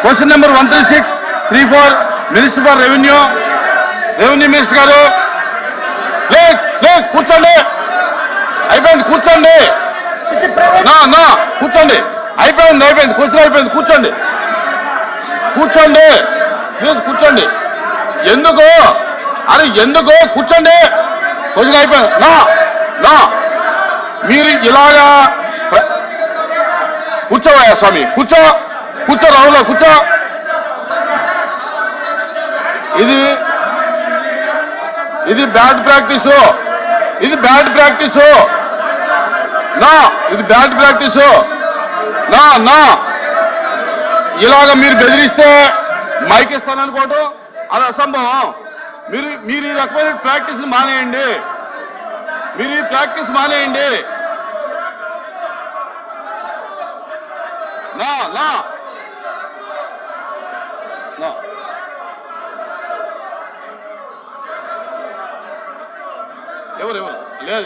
Question number 13634 minister for revenue minister గారు కూర్చోండి. అయిపోయింది కూర్చోండి. నా కూర్చోండి. అయిపోయింది క్వశ్చన్ అయిపోయింది. కూర్చోండి ప్లీజ్ కూర్చోండి. ఎందుకు కూర్చోండి. క్వశ్చన్ అయిపోయింది. నా మీరు ఇలాగా కూర్చోవయ్యా స్వామి. కూర్చో రాహుల్ కూర్చో. ఇది బ్యాడ్ ప్రాక్టీసు. ఇది బ్యాడ్ ప్రాక్టీసు. నా ఇలాగ మీరు బెదిరిస్తే మైక్ ఇస్తాననుకోవటం అది అసంభవం. మీరు ఈ రకమైన ప్రాక్టీస్ మానేయండి. నా ఎవరు లేదు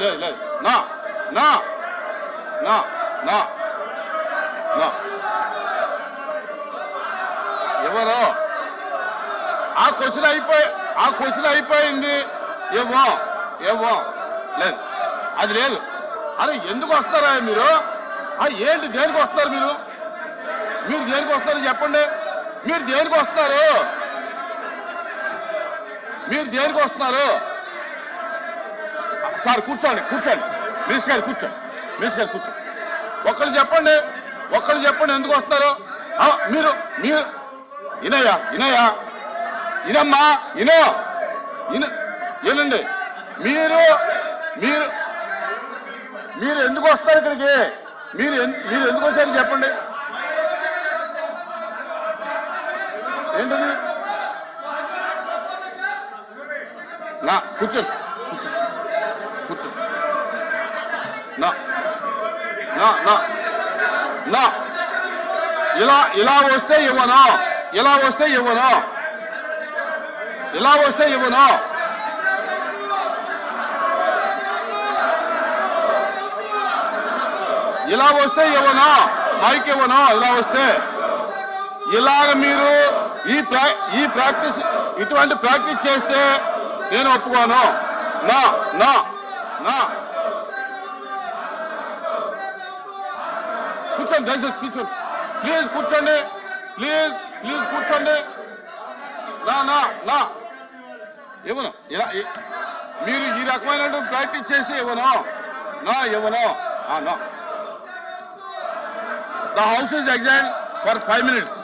ఎవరు ఆ క్వశ్చన్ అయిపోయింది. ఏమో లేదు అది లేదు. అరే ఎందుకు వస్తారా మీరు? ఏంటి దేనికి వస్తారు మీరు దేనికి వస్తారు చెప్పండి. మీరు దేనికి వస్తున్నారు? సార్ కూర్చోండి. మినిస్టర్ గారు కూర్చోండి. ఒక్కళ్ళు చెప్పండి ఎందుకు వస్తున్నారు? మీరు ఇనమ్మా ఏనండి. మీరు ఎందుకు వస్తారు ఇక్కడికి? మీరు ఎందుకు వచ్చారు చెప్పండి. ఏంటది? కూర్చోండి. ఇలా వస్తే ఇవ్వను. ఇలా వస్తే ఇవ్వను. మైక్ ఇవ్వను. ఇలా వస్తే ఇలాగ మీరు ఈ ప్రాక్టీస్ ఇటువంటి ప్రాక్టీస్ చేస్తే నేను ఒప్పుకోను. నా కూర్చోండి. దయచేసి కూర్చోండి. ప్లీజ్ కూర్చోండి. నా ఇవ్వను. ఇలా మీరు ఈ రకమైన ప్రాక్టీస్ చేస్తే ఇవ్వను. The house is adjourned for 5 minutes.